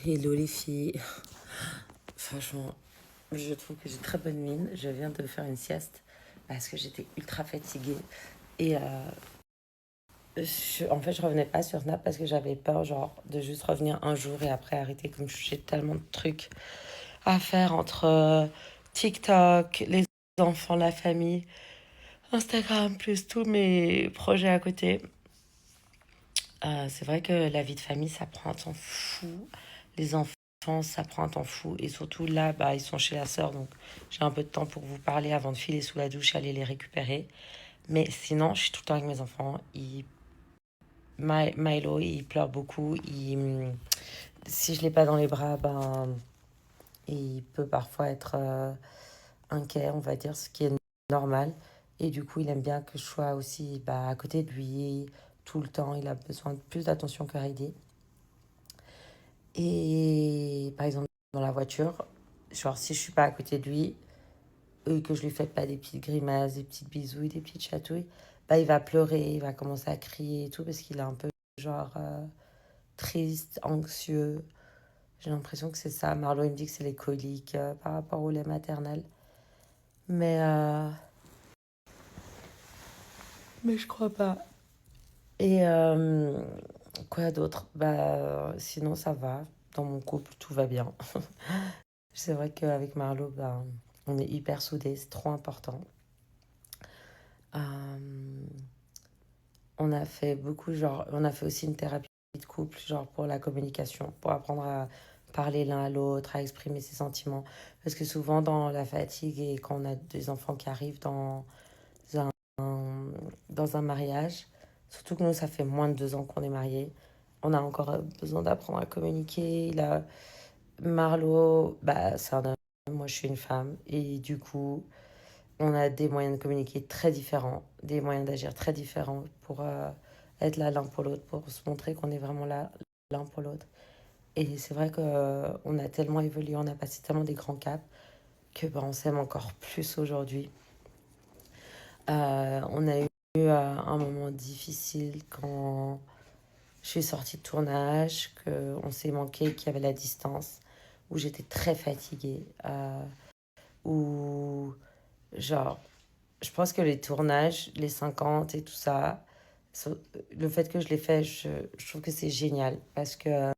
Hello les filles. Franchement, je trouve que j'ai très bonne mine. Je viens de faire une sieste parce que j'étais ultra fatiguée. Et en fait, je revenais pas sur Snap parce que j'avais peur, genre, de juste revenir un jour et après arrêter. Comme j'ai tellement de trucs à faire entre TikTok, les enfants, la famille, Instagram, plus tous mes projets à côté. C'est vrai que la vie de famille, ça prend un temps fou. Les enfants, ça prend un temps fou. Et surtout là, bah, ils sont chez la sœur, donc j'ai un peu de temps pour vous parler avant de filer sous la douche, aller les récupérer. Mais sinon, je suis tout le temps avec mes enfants. Milo, il pleure beaucoup. Si je l'ai pas dans les bras, ben, il peut parfois être inquiet, on va dire, ce qui est normal. Et du coup, il aime bien que je sois aussi bah, à côté de lui tout le temps. Il a besoin de plus d'attention que Heidi. Et par exemple, dans la voiture, genre si je suis pas à côté de lui, et que je lui fais pas des petites grimaces, des petites bisouilles, des petites chatouilles, bah il va pleurer, il va commencer à crier et tout parce qu'il est un peu genre triste, anxieux. J'ai l'impression que c'est ça. Marlo, il me dit que c'est les coliques par rapport au lait maternel. Mais, euh, mais je crois pas. Et quoi d'autre? Bah, sinon, ça va. Dans mon couple, tout va bien. C'est vrai qu'avec Marlo, bah, on est hyper soudés, c'est trop important. Euh, on a fait beaucoup, genre, on a fait aussi une thérapie de couple, genre pour la communication, pour apprendre à parler l'un à l'autre, à exprimer ses sentiments. Parce que souvent, dans la fatigue et quand on a des enfants qui arrivent un, dans un mariage, surtout que nous, ça fait moins de 2 ans qu'on est mariés, on a encore besoin d'apprendre à communiquer. Marlo, bah, c'est un homme, moi je suis une femme, et du coup, on a des moyens de communiquer très différents, des moyens d'agir très différents pour être là l'un pour l'autre, pour se montrer qu'on est vraiment là l'un pour l'autre. Et c'est vrai qu'on a tellement évolué, on a passé tellement des grands caps que bah, on s'aime encore plus aujourd'hui. On a eu un moment difficile quand je suis sortie de tournage, qu'on s'est manqué, qu'il y avait la distance, où j'étais très fatiguée, où genre je pense que les tournages, les 50 et tout ça, le fait que je l'ai fait, je trouve que c'est génial parce que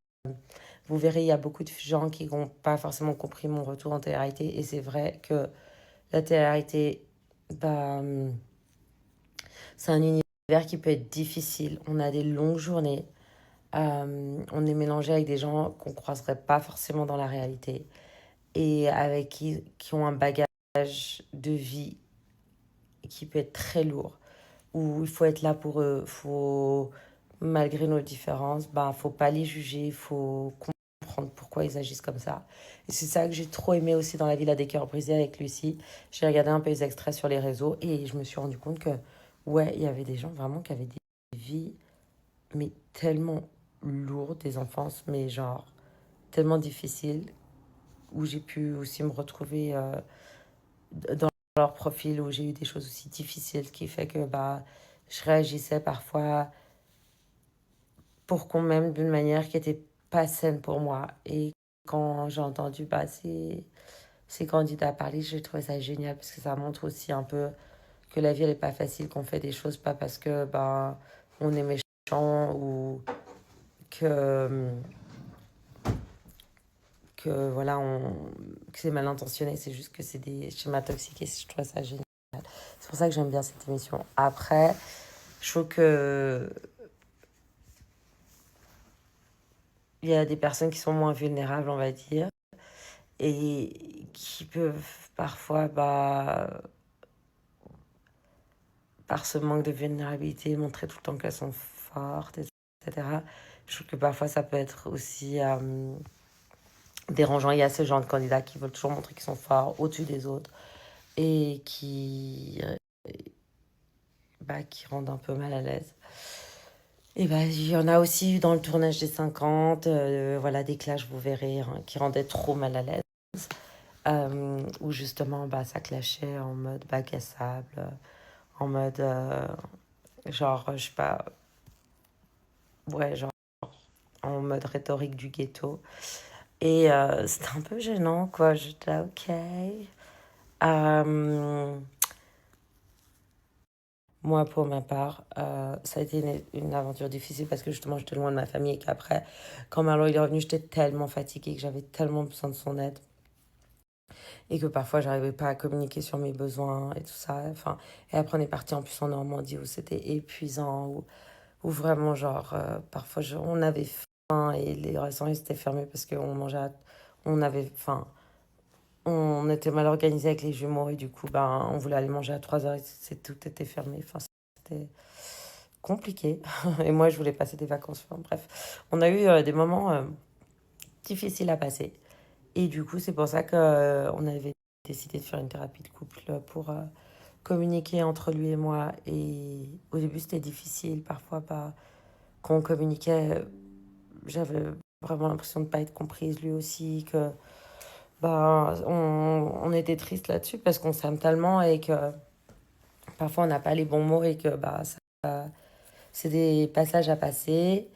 vous verrez, il y a beaucoup de gens qui n'ont pas forcément compris mon retour en télé-réalité et c'est vrai que la télé-réalité, bah, c'est un univers qui peut être difficile. On a des longues journées, on est mélangé avec des gens qu'on ne croiserait pas forcément dans la réalité et avec qui ont un bagage de vie qui peut être très lourd. Où il faut être là pour eux, faut, malgré nos différences, ben, faut pas les juger, il faut comprendre pourquoi ils agissent comme ça. Et c'est ça que j'ai trop aimé aussi dans La Villa des Cœurs Brisés avec Lucie. J'ai regardé un peu les extraits sur les réseaux et je me suis rendu compte que, ouais, il y avait des gens vraiment qui avaient des vies, mais tellement lourdes, des enfances, mais genre tellement difficiles, où j'ai pu aussi me retrouver dans leur profil, où j'ai eu des choses aussi difficiles, ce qui fait que bah, je réagissais parfois pour qu'on m'aime d'une manière qui était pas saine pour moi. Et quand j'ai entendu bah, ces candidats parler, j'ai trouvé ça génial parce que ça montre aussi un peu que la vie elle est pas facile, qu'on fait des choses pas parce que bah, on est méchant ou que, que voilà que c'est mal intentionné, c'est juste que c'est des schémas toxiques et je trouve ça génial. C'est pour ça que j'aime bien cette émission. Après, je trouve que il y a des personnes qui sont moins vulnérables, on va dire, et qui peuvent parfois, bah, par ce manque de vulnérabilité, montrer tout le temps qu'elles sont fortes, etc. Je trouve que parfois ça peut être aussi dérangeant. Il y a ce genre de candidats qui veulent toujours montrer qu'ils sont forts au-dessus des autres et qui rendent un peu mal à l'aise. Et bah, il y en a aussi eu dans le tournage des 50, voilà, des clashs, vous verrez, hein, qui rendaient trop mal à l'aise. Où justement, bah, ça clashait en mode bac à sable, en mode, genre, je sais pas, ouais, genre, en mode rhétorique du ghetto. Et c'était un peu gênant, quoi. J'étais là, ok. Euh, Moi, pour ma part, ça a été une aventure difficile parce que justement, j'étais loin de ma famille et qu'après, quand Marlon il est revenu, j'étais tellement fatiguée que j'avais tellement besoin de son aide et que parfois, j'arrivais pas à communiquer sur mes besoins et tout ça. Enfin, et après, on est parti en plus en Normandie où c'était épuisant, où vraiment, genre, parfois, on avait faim et les restaurants ils étaient fermés parce qu'on mangeait, on avait faim. On était mal organisé avec les jumeaux et du coup, ben, on voulait aller manger à 3 heures et tout était fermé. Enfin, c'était compliqué. Et moi, je voulais passer des vacances. Enfin, bref, on a eu des moments difficiles à passer. Et du coup, c'est pour ça que on avait décidé de faire une thérapie de couple pour communiquer entre lui et moi. Et au début, c'était difficile. Parfois, pas. Quand on communiquait, j'avais vraiment l'impression de ne pas être comprise, lui aussi, que bah, on était triste là-dessus parce qu'on s'aime tellement et que parfois on n'a pas les bons mots et que bah, c'est des passages à passer,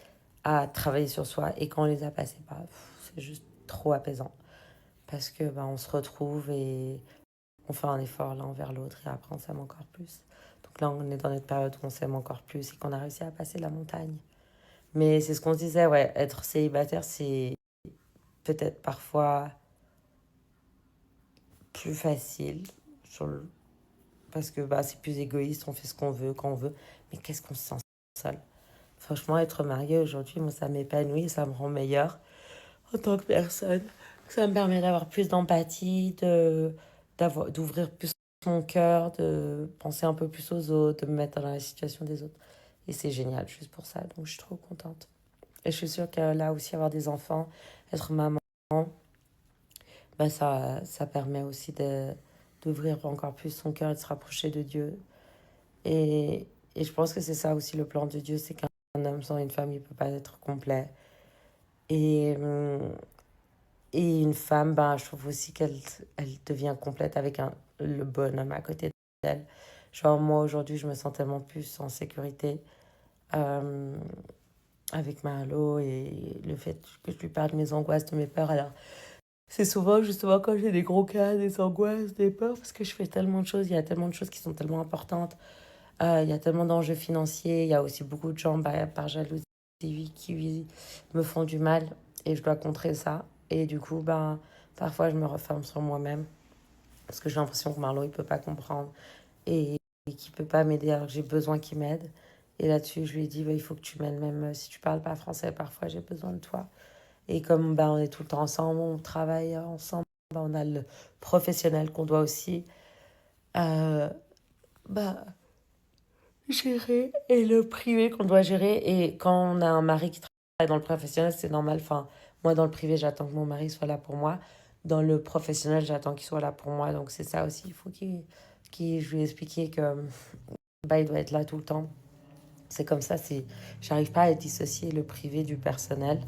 à travailler sur soi. Et quand on les a passés, bah, c'est juste trop apaisant. Parce que bah, on se retrouve et on fait un effort l'un envers l'autre et après on s'aime encore plus. Donc là, on est dans notre période où on s'aime encore plus et qu'on a réussi à passer la montagne. Mais c'est ce qu'on se disait, ouais, être célibataire, c'est peut-être parfois plus facile sur parce que bah, c'est plus égoïste, on fait ce qu'on veut quand on veut. Mais qu'est-ce qu'on se sent seul? Franchement, être mariée aujourd'hui, moi, ça m'épanouit, ça me rend meilleure en tant que personne. Ça me permet d'avoir plus d'empathie, d'ouvrir plus mon cœur, de penser un peu plus aux autres, de me mettre dans la situation des autres. Et c'est génial, juste pour ça. Donc, je suis trop contente. Et je suis sûre que là aussi, avoir des enfants, être maman, bah, ça permet aussi d'ouvrir encore plus son cœur et de se rapprocher de Dieu. Et je pense que c'est ça aussi le plan de Dieu, c'est qu'un homme sans une femme, il ne peut pas être complet. Et, et une femme, ben, je trouve aussi elle devient complète avec le bonhomme à côté d'elle. Genre moi aujourd'hui, je me sens tellement plus en sécurité euh, avec Marlo et le fait que je lui parle de mes angoisses, de mes peurs. Alors c'est souvent justement quand j'ai des gros cas, des angoisses, des peurs, parce que je fais tellement de choses, il y a tellement de choses qui sont tellement importantes. Il y a tellement d'enjeux financiers, il y a aussi beaucoup de gens bah, par jalousie qui me font du mal et je dois contrer ça. Et du coup, ben, parfois je me referme sur moi-même parce que j'ai l'impression que Marlon il peut pas comprendre et qu'il peut pas m'aider alors que j'ai besoin qu'il m'aide. Et là-dessus, je lui ai dit, bah, il faut que tu m'aides même si tu parles pas français, parfois j'ai besoin de toi. Et comme bah, on est tout le temps ensemble, on travaille ensemble, bah, on a le professionnel qu'on doit aussi euh, bah, gérer et le privé qu'on doit gérer. Et quand on a un mari qui travaille dans le professionnel, c'est normal. Enfin, moi, dans le privé, j'attends que mon mari soit là pour moi. Dans le professionnel, j'attends qu'il soit là pour moi. Donc, c'est ça aussi. Il faut je lui ai expliqué que bah, il doit être là tout le temps. C'est comme ça. J'arrive pas à dissocier le privé du personnel.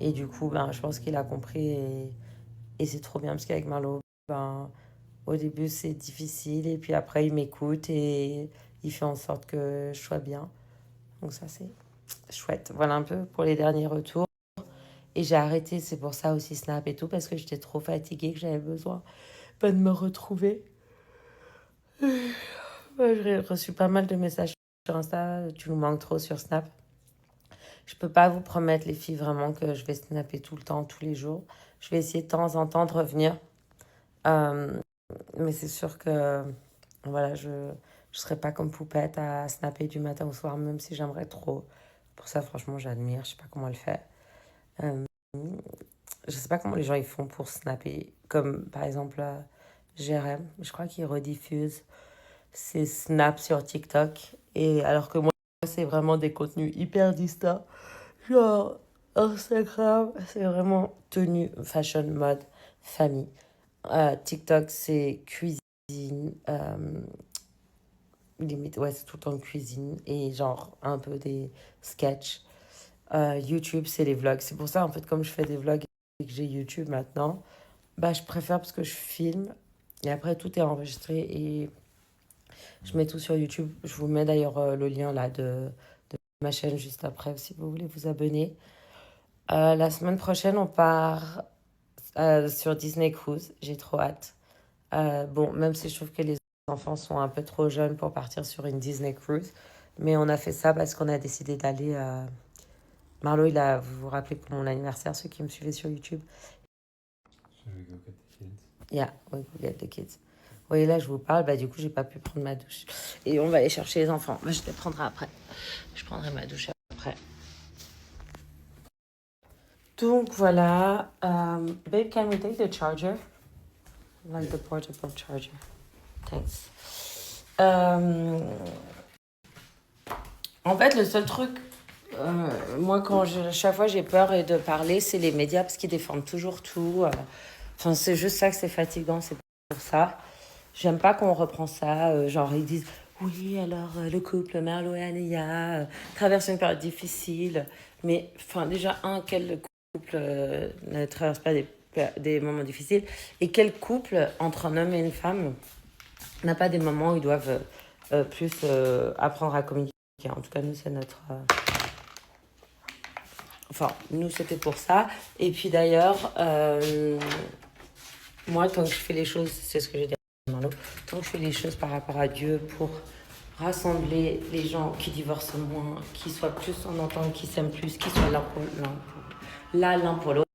Et du coup, ben, je pense qu'il a compris. Et c'est trop bien parce qu'avec Marlo, ben, au début, c'est difficile. Et puis après, il m'écoute et il fait en sorte que je sois bien. Donc ça, c'est chouette. Voilà un peu pour les derniers retours. Et j'ai arrêté, c'est pour ça aussi Snap et tout, parce que j'étais trop fatiguée, que j'avais besoin pas de me retrouver. Ouais, j'ai reçu pas mal de messages sur Insta, tu nous manques trop sur Snap. Je peux pas vous promettre, les filles, vraiment que je vais snapper tout le temps, tous les jours. Je vais essayer de temps en temps de revenir. Euh, mais c'est sûr que voilà, je serai pas comme poupette à snapper du matin au soir, même si j'aimerais trop. Pour ça, franchement, j'admire. Je sais pas comment elle fait. Euh, je sais pas comment les gens ils font pour snapper. Comme par exemple Jérém, je crois qu'il rediffuse ses snaps sur TikTok. Et alors que moi, c'est vraiment des contenus hyper distincts. Genre Instagram, c'est vraiment tenue, fashion, mode, famille. TikTok, c'est cuisine. Limite, ouais, c'est tout le temps cuisine. Et genre un peu des sketchs. YouTube, c'est les vlogs. C'est pour ça, en fait, comme je fais des vlogs et que j'ai YouTube maintenant, bah, je préfère parce que je filme et après tout est enregistré et je mets tout sur YouTube. Je vous mets d'ailleurs le lien là de ma chaîne juste après si vous voulez vous abonner. La semaine prochaine, on part. sur Disney Cruise. J'ai trop hâte. Bon, même si je trouve que les enfants sont un peu trop jeunes pour partir sur une Disney Cruise, mais on a fait ça parce qu'on a décidé d'aller. Marlo, vous vous rappelez pour mon anniversaire, ceux qui me suivaient sur YouTube. Should we go get the kids? Yeah, we go get the kids. Oui, là, je vous parle, bah, du coup, j'ai pas pu prendre ma douche. Et on va aller chercher les enfants. Bah, je les prendrai après. Je prendrai ma douche après. Donc, voilà. Babe, can we take the charger? Like the portable charger. Thanks. En fait, le seul truc, moi, chaque fois j'ai peur de parler, c'est les médias parce qu'ils défendent toujours tout. Enfin, c'est juste ça que c'est fatigant, c'est pour ça. J'aime pas qu'on reprend ça. Genre, ils disent oui, alors le couple Marlo et Ania traverse une période difficile. Mais, enfin, déjà, quel couple ne traverse pas des moments difficiles? Et quel couple entre un homme et une femme n'a pas des moments où ils doivent plus apprendre à communiquer? En tout cas, nous, c'est notre... Enfin, nous, c'était pour ça. Et puis d'ailleurs, moi, tant que je fais les choses, c'est ce que j'ai dit à Marlo, tant que je fais les choses par rapport à Dieu pour rassembler les gens qui divorcent moins, qui soient plus en entente, qui s'aiment plus, qui soient l'un pour l'autre,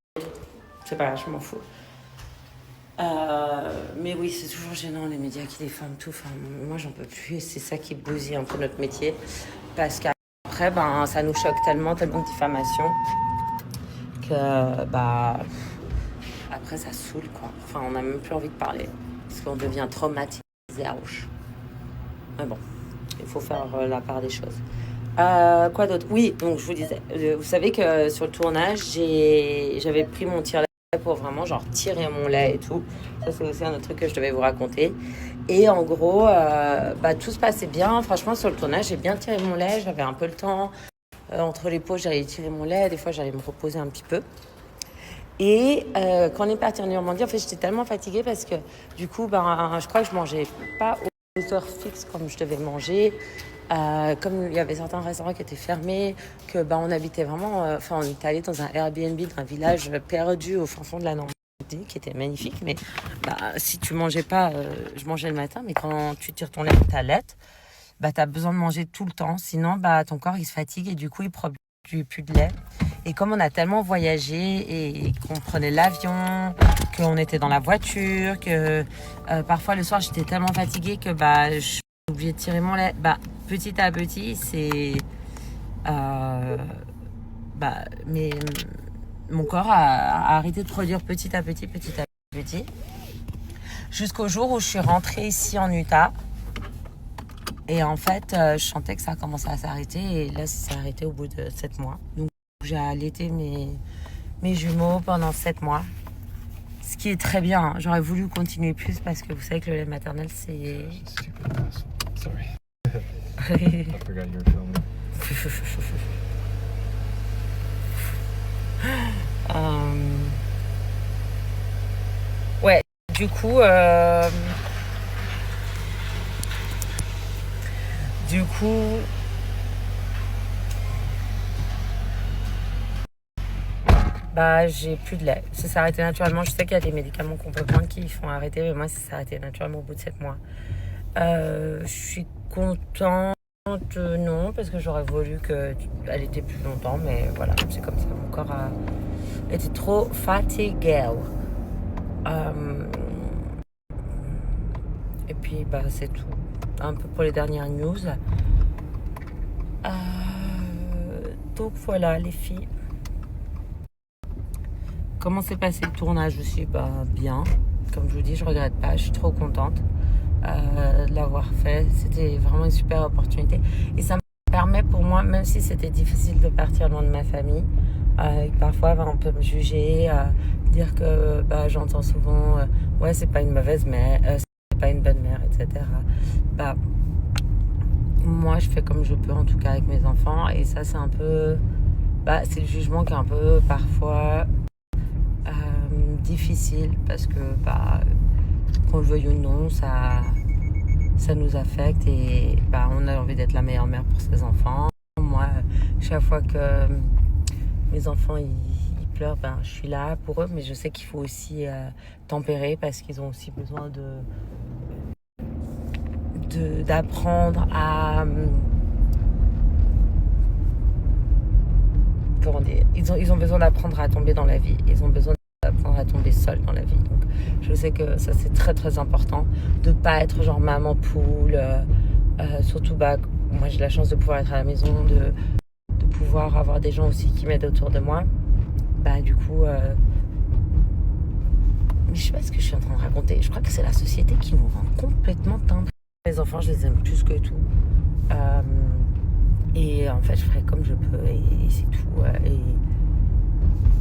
c'est pas grave, je m'en fous. Mais oui, c'est toujours gênant les médias qui défendent tout. Enfin, moi, j'en peux plus. Et c'est ça qui bousille un peu notre métier. Parce qu'après, ça nous choque tellement de diffamation que, après, ça saoule, quoi. Enfin, on n'a même plus envie de parler. Parce qu'on devient traumatisé à rouge. Mais bon, il faut faire la part des choses. Quoi d'autre? Oui, donc je vous disais, vous savez que sur le tournage, j'avais pris mon tire-lait pour vraiment genre tirer mon lait et tout. Ça, c'est aussi un autre truc que je devais vous raconter. Et en gros, tout se passait bien. Franchement, sur le tournage, j'ai bien tiré mon lait. J'avais un peu le temps. Entre les pauses, j'allais tirer mon lait. Des fois, j'allais me reposer un petit peu. Et quand on est parti en Normandie, en fait, j'étais tellement fatiguée parce que du coup, je crois que je mangeais pas aux heures fixes comme je devais manger. Comme il y avait certains restaurants qui étaient fermés, que on habitait vraiment, on était allé dans un Airbnb d'un village perdu au fin fond de la Normandie, qui était magnifique. Mais si tu mangeais pas, je mangeais le matin, mais quand tu tires ton lait, t'allaites, t'as besoin de manger tout le temps, sinon ton corps il se fatigue et du coup il produit plus de lait. Et comme on a tellement voyagé et qu'on prenait l'avion, qu'on était dans la voiture, que parfois le soir j'étais tellement fatiguée que je oublié de tirer mon lait. Petit à petit, c'est... mais mon corps a arrêté de produire petit à petit. Jusqu'au jour où je suis rentrée ici en Utah. Et en fait, je sentais que ça commençait à s'arrêter. Et là, ça s'est arrêté au bout de 7 mois. Donc, j'ai allaité mes jumeaux pendant 7 mois. Ce qui est très bien. Hein. J'aurais voulu continuer plus parce que vous savez que le lait maternel, c'est... Sorry. I forgot you were filming. Ouais, du coup, j'ai plus de lait. Ça s'est arrêté naturellement. Je sais qu'il y a des médicaments qu'on peut prendre qui font arrêter, mais moi, ça s'est arrêté naturellement au bout de 7 mois. Je suis contente, non, parce que j'aurais voulu qu'elle était plus longtemps, mais voilà, c'est comme ça. Mon corps a été trop fatigué. Et puis, c'est tout. Un peu pour les dernières news. Donc voilà, les filles. Comment s'est passé le tournage aussi? Bien. Comme je vous dis, je regrette pas. Je suis trop contente de l'avoir fait. C'était vraiment une super opportunité. Et ça me permet pour moi, même si c'était difficile de partir loin de ma famille, parfois on peut me juger, dire que j'entends souvent ouais, c'est pas une mauvaise mère, c'est pas une bonne mère, etc. Moi, je fais comme je peux, en tout cas avec mes enfants. Et ça, c'est un peu... c'est le jugement qui est un peu parfois difficile parce que, qu'on le veuille ou non, ça nous affecte et on a envie d'être la meilleure mère pour ses enfants. Moi, chaque fois que mes enfants ils pleurent, ben, je suis là pour eux, mais je sais qu'il faut aussi tempérer parce qu'ils ont aussi besoin d'apprendre à... Comment dire, ils ont besoin d'apprendre à tomber dans la vie. Ils ont besoin d'apprendre à tomber seuls dans la vie. Donc, je sais que ça, c'est très, très important de ne pas être genre maman poule. Surtout, bah, moi, j'ai la chance de pouvoir être à la maison, de pouvoir avoir des gens aussi qui m'aident autour de moi. Bah, du coup... Mais je sais pas ce que je suis en train de raconter. Je crois que c'est la société qui nous rend complètement timbrés. Les enfants, je les aime plus que tout. Et en fait, je ferai comme je peux et c'est tout.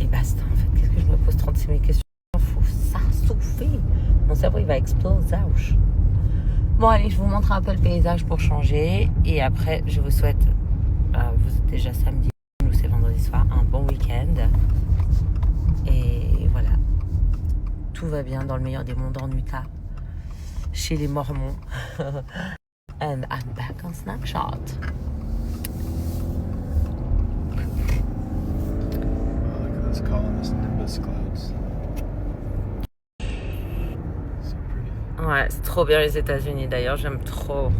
Et basta, en fait. Qu'est-ce que je me pose 36 000 questions? Il faut ça souffler. Mon cerveau, il va exploser. Bon, allez, je vous montre un peu le paysage pour changer. Et après, je vous souhaite, vous êtes déjà samedi, nous c'est vendredi soir, un bon week-end. Et voilà. Tout va bien dans le meilleur des mondes en Utah, chez les Mormons. And I'm back on Snapchat. Columns, nimbus clouds. So pretty. Ouais, c'est trop bien les États-Unis. D'ailleurs, j'aime trop.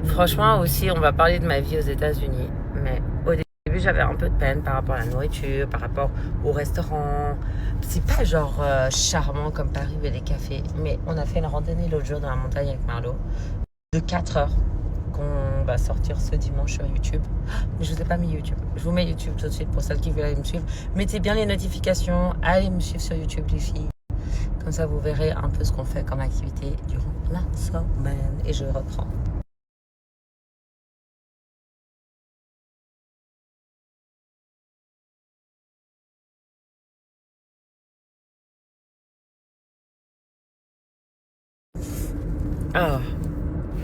Franchement, aussi, on va parler de ma vie aux États-Unis. Mais au début, j'avais un peu de peine par rapport à la nourriture, par rapport au restaurant. C'est pas genre charmant comme Paris et les cafés. Mais on a fait une randonnée l'autre jour dans la montagne avec Marlo de 4 heures. Qu'on va sortir ce dimanche sur YouTube. Mais je vous ai pas mis YouTube. Je vous mets YouTube tout de suite pour celles qui veulent aller me suivre. Mettez bien les notifications. Allez me suivre sur YouTube, les filles. Comme ça, vous verrez un peu ce qu'on fait comme activité durant la semaine. Et je reprends. Alors,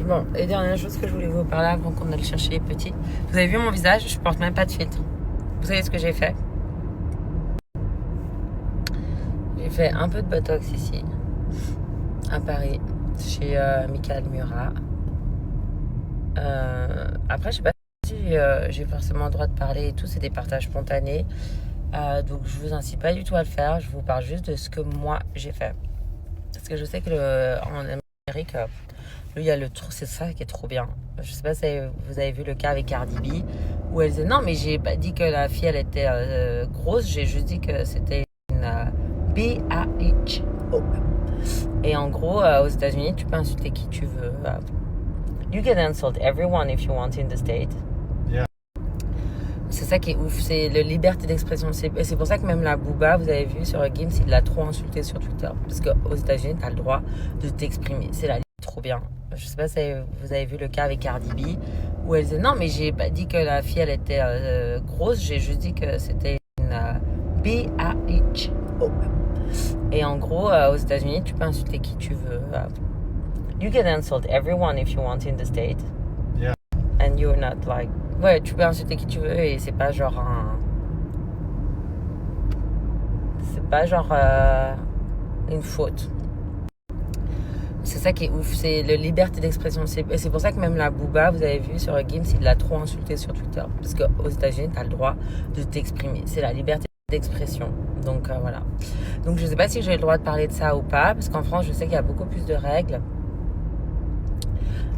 bon, et dernière chose que je voulais vous parler avant qu'on aille chercher les petits. Vous avez vu mon visage? Je porte même pas de filtre. Vous savez ce que j'ai fait? J'ai fait un peu de botox ici, à Paris, chez Michael Murat. Après, je sais pas si j'ai forcément le droit de parler et tout. C'est des partages spontanés. Donc, je vous incite pas du tout à le faire. Je vous parle juste de ce que moi, j'ai fait. Parce que je sais que en Amérique... Lui, il y a le tour, c'est ça qui est trop bien. Je sais pas si vous avez vu le cas avec Cardi B, où elle disait non, mais j'ai pas dit que la fille elle était grosse, j'ai juste dit que c'était une B-A-H-O. Et en gros, aux États-Unis, tu peux insulter qui tu veux. You can insult everyone if you want in the state. Yeah. C'est ça qui est ouf, c'est la liberté d'expression. Et c'est pour ça que même la Booba, vous avez vu sur Gims, il l'a trop insulté sur Twitter. Parce qu'aux États-Unis, tu as le droit de t'exprimer. C'est la trop bien. Je sais pas si vous avez vu le cas avec Cardi B, où elle disait non, mais j'ai pas dit que la fille elle était grosse, j'ai juste dit que c'était une B-A-H-O. Et en gros, aux États-Unis, tu peux insulter qui tu veux. You can insult everyone if you want in the state. Yeah. And you're not like. Ouais, tu peux insulter qui tu veux et c'est pas genre un. C'est pas genre une faute. C'est ça qui est ouf, c'est la liberté d'expression. Et c'est pour ça que même la Booba, vous avez vu sur Gims, il l'a trop insulté sur Twitter. Parce qu'aux États-Unis, tu as le droit de t'exprimer. C'est la liberté d'expression. Donc voilà. Donc je sais pas si j'ai le droit de parler de ça ou pas. Parce qu'en France, je sais qu'il y a beaucoup plus de règles.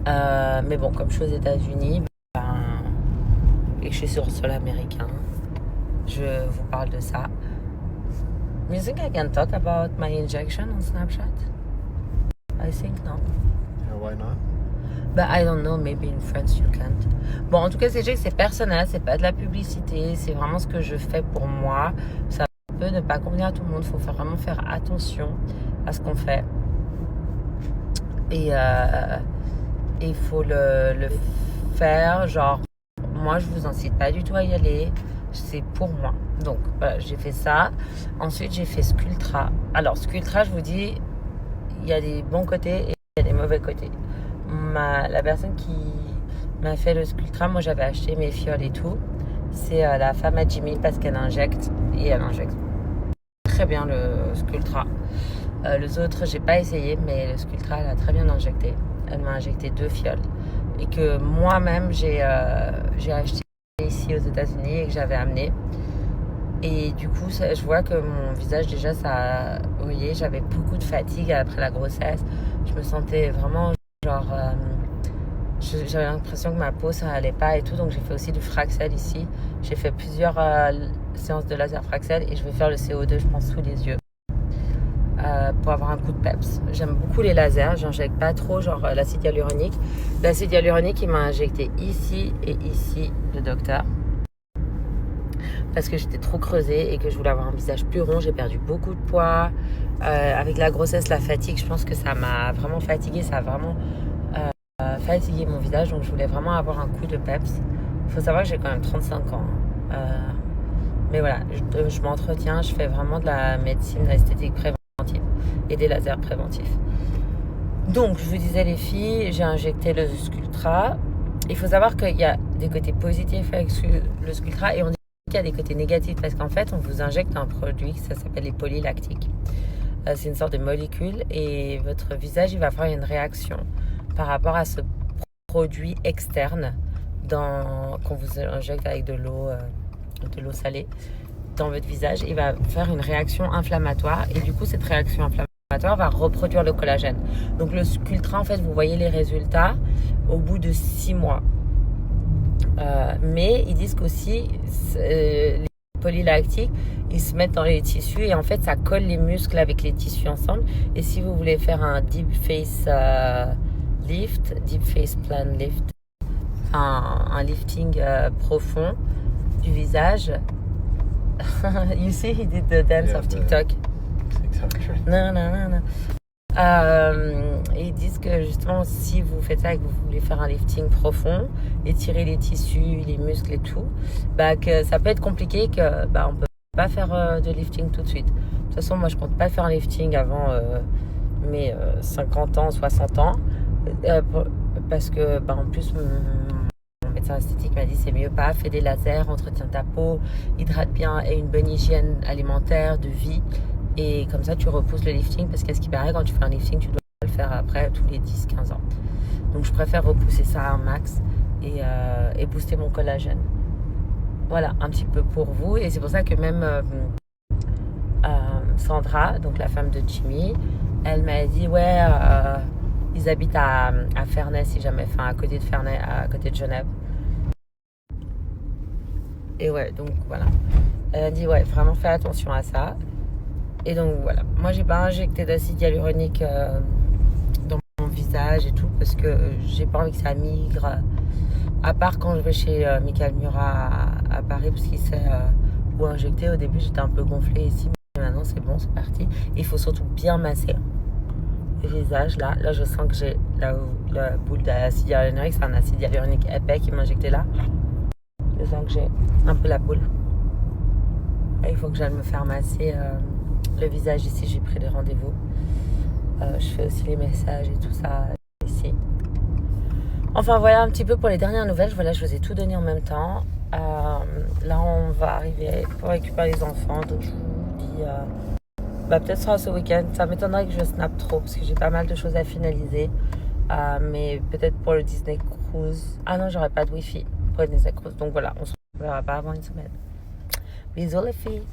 Mais bon, comme je suis aux États-Unis, et que je suis sur le sol américain, je vous parle de ça. You think I can talk about my injection on Snapchat? I think no. Yeah, why not? But I don't know, maybe in France you can't. Bon, en tout cas, c'est personnel, c'est pas de la publicité, c'est vraiment ce que je fais pour moi. Ça peut ne pas convenir à tout le monde, il faut vraiment faire attention à ce qu'on fait. Et il faut le faire, genre, moi je vous incite pas du tout à y aller, c'est pour moi. Donc voilà, j'ai fait ça. Ensuite, j'ai fait Sculptra. Alors, Sculptra, je vous dis, il y a des bons côtés et il y a des mauvais côtés. La personne qui m'a fait le Sculptra, moi j'avais acheté mes fioles et tout, c'est la femme à Jimmy parce qu'elle injecte et elle injecte très bien le Sculptra. Les autres, j'ai pas essayé, mais le Sculptra, elle a très bien injecté. Elle m'a injecté 2 fioles et que moi-même j'ai acheté ici aux États-Unis et que j'avais amené. Et du coup, je vois que mon visage, déjà, ça. Vous voyez, j'avais beaucoup de fatigue après la grossesse. Je me sentais vraiment genre. J'avais l'impression que ma peau, ça allait pas et tout. Donc, j'ai fait aussi du Fraxel ici. J'ai fait plusieurs séances de laser Fraxel et je vais faire le CO2, je pense, sous les yeux. Pour avoir un coup de peps. J'aime beaucoup les lasers, j'injecte pas trop genre l'acide hyaluronique. L'acide hyaluronique, il m'a injecté ici et ici, le docteur, parce que j'étais trop creusée et que je voulais avoir un visage plus rond. J'ai perdu beaucoup de poids. Avec la grossesse, la fatigue, je pense que ça m'a vraiment fatiguée, ça a vraiment fatigué mon visage, donc je voulais vraiment avoir un coup de peps. Il faut savoir que j'ai quand même 35 ans. Mais voilà, je m'entretiens, je fais vraiment de la médecine esthétique préventive et des lasers préventifs. Donc, je vous disais les filles, j'ai injecté le Sculptra. Il faut savoir qu'il y a des côtés positifs avec le Sculptra et on dit qu'il y a des côtés négatifs parce qu'en fait, on vous injecte un produit, ça s'appelle les polylactiques. C'est une sorte de molécule et votre visage, il va faire une réaction par rapport à ce produit externe qu'on vous injecte avec de l'eau salée dans votre visage. Il va faire une réaction inflammatoire et du coup, cette réaction inflammatoire va reproduire le collagène. Donc le Sculptra, en fait, vous voyez les résultats au bout de 6 mois. Mais ils disent qu'aussi les polylactiques, ils se mettent dans les tissus et en fait ça colle les muscles avec les tissus ensemble. Et si vous voulez faire un deep face lift, deep face plan lift, un lifting profond du visage. You see, he did the dance of TikTok. TikTok trend. Non. Ils disent que justement, si vous faites ça et que vous voulez faire un lifting profond, étirer les tissus, les muscles et tout, que ça peut être compliqué, que on peut pas faire de lifting tout de suite. De toute façon, moi, je compte pas faire un lifting avant mes 50 ans, 60 ans, parce que en plus, mon médecin esthétique m'a dit c'est mieux pas, fais des lasers, entretiens ta peau, hydrate bien et une bonne hygiène alimentaire, de vie. Et comme ça, tu repousses le lifting parce qu'à ce qui paraît, quand tu fais un lifting, tu dois le faire après tous les 10-15 ans. Donc, je préfère repousser ça à un max et booster mon collagène. Voilà, un petit peu pour vous. Et c'est pour ça que même Sandra, donc la femme de Jimmy, elle m'a dit ils habitent à Ferney, si jamais, à côté de Ferney, à côté de Genève. Et ouais, donc voilà. Elle a dit vraiment fais attention à ça. Et donc voilà, moi j'ai pas injecté d'acide hyaluronique dans mon visage et tout parce que j'ai pas envie que ça migre. À part quand je vais chez Michael Murat à Paris parce qu'il sait où injecter. Au début j'étais un peu gonflée ici, mais maintenant c'est bon, c'est parti. Et il faut surtout bien masser le visage là. Là je sens que j'ai la boule d'acide hyaluronique, c'est un acide hyaluronique épais qui m'a injecté là. Je sens que j'ai un peu la boule. Et il faut que j'aille me faire masser le visage ici, j'ai pris des rendez-vous. Je fais aussi les messages et tout ça ici. Enfin voilà un petit peu pour les dernières nouvelles. Voilà, je vous ai tout donné en même temps. Là on va arriver pour récupérer les enfants. Donc je vous dis peut-être ce sera ce week-end. Ça m'étonnerait que je snap trop parce que j'ai pas mal de choses à finaliser. Mais peut-être pour le Disney Cruise. Ah non, j'aurai pas de wifi pour le Disney Cruise. Donc voilà, on se reverra pas avant une semaine. Bisous les filles.